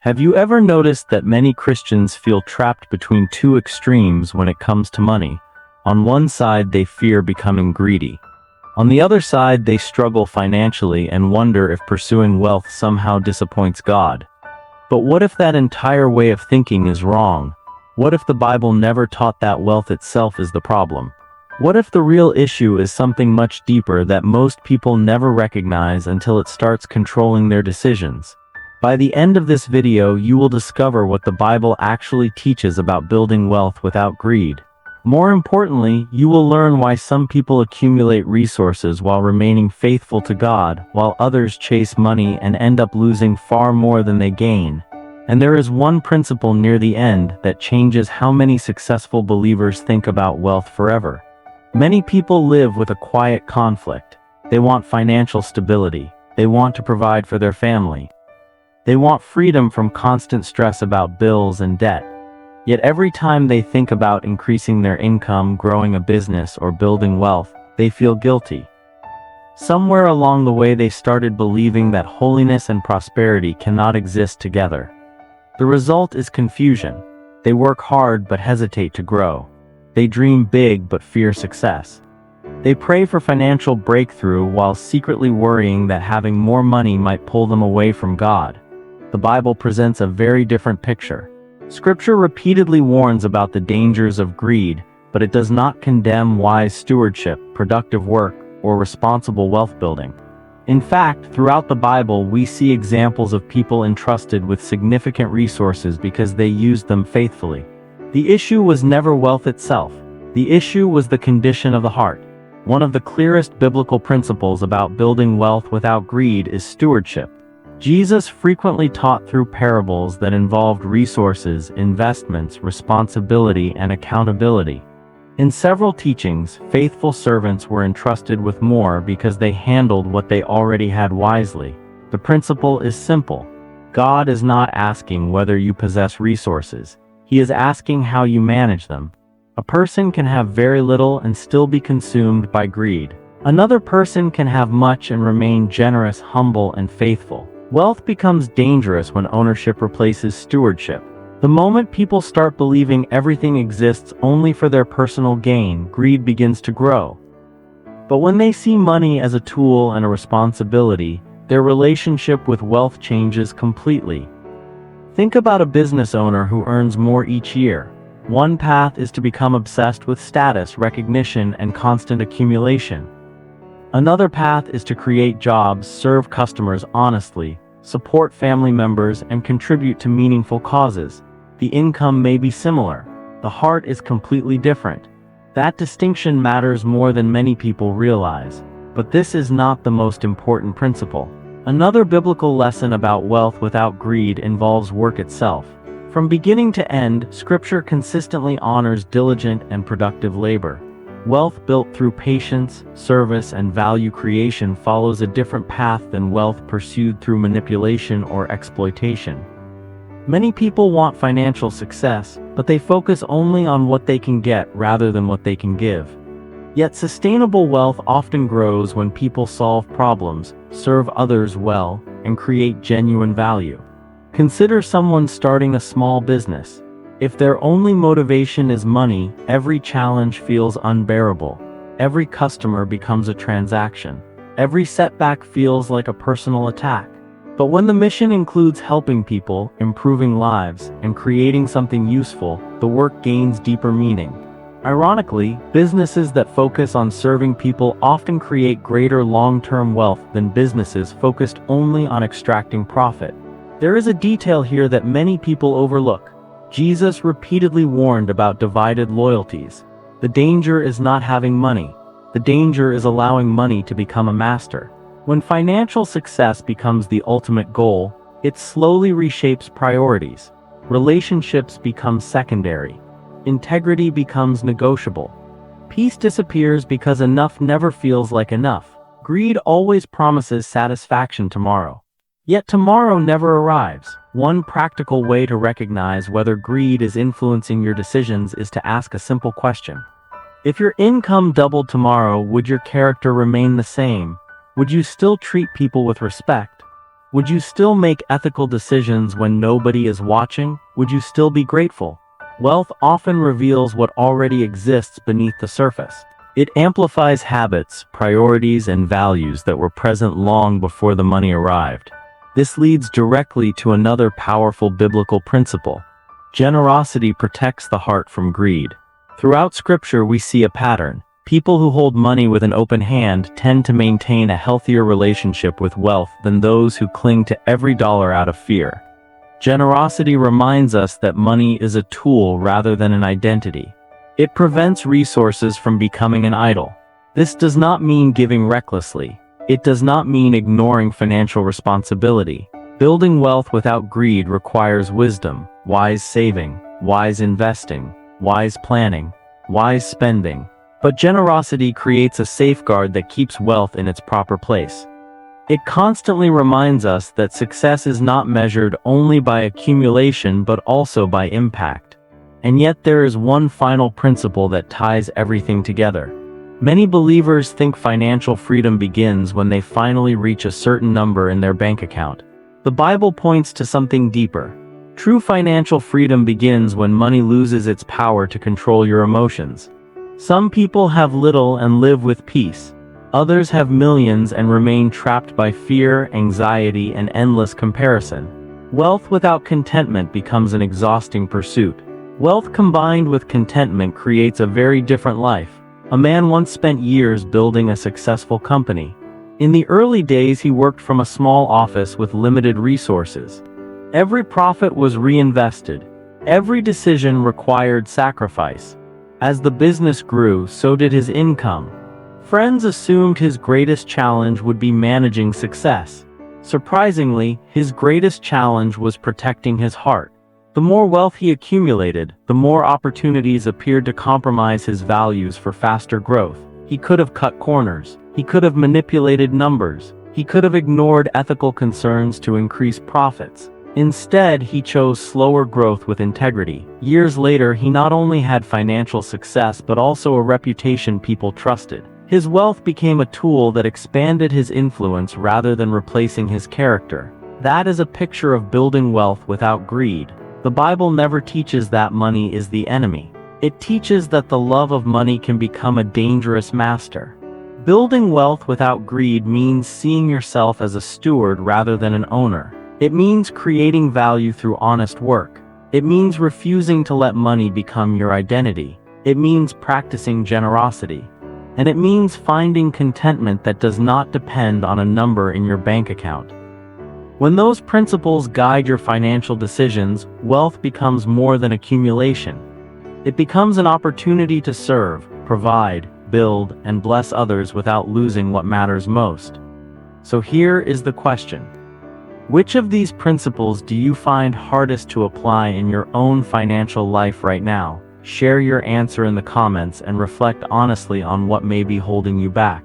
Have you ever noticed that many Christians feel trapped between two extremes when it comes to money? On one side, they fear becoming greedy. On the other side, they struggle financially and wonder if pursuing wealth somehow disappoints God. But what if that entire way of thinking is wrong? What if the Bible never taught that wealth itself is the problem? What if the real issue is something much deeper that most people never recognize until it starts controlling their decisions? By the end of this video, you will discover what the Bible actually teaches about building wealth without greed. More importantly, you will learn why some people accumulate resources while remaining faithful to God, while others chase money and end up losing far more than they gain. And there is one principle near the end that changes how many successful believers think about wealth forever. Many people live with a quiet conflict. They want financial stability. They want to provide for their family. They want freedom from constant stress about bills and debt. Yet every time they think about increasing their income, growing a business, or building wealth, they feel guilty. Somewhere along the way they started believing that holiness and prosperity cannot exist together. The result is confusion. They work hard but hesitate to grow. They dream big but fear success. They pray for financial breakthrough while secretly worrying that having more money might pull them away from God. The Bible presents a very different picture. Scripture repeatedly warns about the dangers of greed, but it does not condemn wise stewardship, productive work, or responsible wealth building. In fact, throughout the Bible, we see examples of people entrusted with significant resources because they used them faithfully. The issue was never wealth itself. The issue was the condition of the heart. One of the clearest biblical principles about building wealth without greed is stewardship. Jesus frequently taught through parables that involved resources, investments, responsibility, and accountability. In several teachings, faithful servants were entrusted with more because they handled what they already had wisely. The principle is simple. God is not asking whether you possess resources. He is asking how you manage them. A person can have very little and still be consumed by greed. Another person can have much and remain generous, humble, and faithful. Wealth becomes dangerous when ownership replaces stewardship. The moment people start believing everything exists only for their personal gain, greed begins to grow. But when they see money as a tool and a responsibility, their relationship with wealth changes completely. Think about a business owner who earns more each year. One path is to become obsessed with status, recognition, and constant accumulation. Another path is to create jobs, serve customers honestly, support family members, and contribute to meaningful causes. The income may be similar. The heart is completely different. That distinction matters more than many people realize. But this is not the most important principle. Another biblical lesson about wealth without greed involves work itself. From beginning to end, Scripture consistently honors diligent and productive labor. Wealth built through patience, service, and value creation follows a different path than wealth pursued through manipulation or exploitation. Many people want financial success, but they focus only on what they can get rather than what they can give. Yet sustainable wealth often grows when people solve problems, serve others well, and create genuine value. Consider someone starting a small business. If their only motivation is money, every challenge feels unbearable. Every customer becomes a transaction. Every setback feels like a personal attack. But when the mission includes helping people, improving lives, and creating something useful, the work gains deeper meaning. Ironically, businesses that focus on serving people often create greater long-term wealth than businesses focused only on extracting profit. There is a detail here that many people overlook. Jesus repeatedly warned about divided loyalties. The danger is not having money. The danger is allowing money to become a master. When financial success becomes the ultimate goal, it slowly reshapes priorities. Relationships become secondary. Integrity becomes negotiable. Peace disappears because enough never feels like enough. Greed always promises satisfaction tomorrow. Yet tomorrow never arrives. One practical way to recognize whether greed is influencing your decisions is to ask a simple question. If your income doubled tomorrow, would your character remain the same? Would you still treat people with respect? Would you still make ethical decisions when nobody is watching? Would you still be grateful? Wealth often reveals what already exists beneath the surface. It amplifies habits, priorities, and values that were present long before the money arrived. This leads directly to another powerful biblical principle. Generosity protects the heart from greed. Throughout Scripture, we see a pattern. People who hold money with an open hand tend to maintain a healthier relationship with wealth than those who cling to every dollar out of fear. Generosity reminds us that money is a tool rather than an identity. It prevents resources from becoming an idol. This does not mean giving recklessly. It does not mean ignoring financial responsibility. Building wealth without greed requires wisdom, wise saving, wise investing, wise planning, wise spending. But generosity creates a safeguard that keeps wealth in its proper place. It constantly reminds us that success is not measured only by accumulation but also by impact. And yet there is one final principle that ties everything together. Many believers think financial freedom begins when they finally reach a certain number in their bank account. The Bible points to something deeper. True financial freedom begins when money loses its power to control your emotions. Some people have little and live with peace. Others have millions and remain trapped by fear, anxiety, and endless comparison. Wealth without contentment becomes an exhausting pursuit. Wealth combined with contentment creates a very different life. A man once spent years building a successful company. In the early days, he worked from a small office with limited resources. Every profit was reinvested. Every decision required sacrifice. As the business grew, so did his income. Friends assumed his greatest challenge would be managing success. Surprisingly, his greatest challenge was protecting his heart. The more wealth he accumulated, the more opportunities appeared to compromise his values for faster growth. He could have cut corners. He could have manipulated numbers. He could have ignored ethical concerns to increase profits. Instead, he chose slower growth with integrity. Years later, he not only had financial success but also a reputation people trusted. His wealth became a tool that expanded his influence rather than replacing his character. That is a picture of building wealth without greed. The Bible never teaches that money is the enemy. It teaches that the love of money can become a dangerous master. Building wealth without greed means seeing yourself as a steward rather than an owner. It means creating value through honest work. It means refusing to let money become your identity. It means practicing generosity. And it means finding contentment that does not depend on a number in your bank account. When those principles guide your financial decisions, wealth becomes more than accumulation. It becomes an opportunity to serve, provide, build, and bless others without losing what matters most. So here is the question. Which of these principles do you find hardest to apply in your own financial life right now? Share your answer in the comments and reflect honestly on what may be holding you back.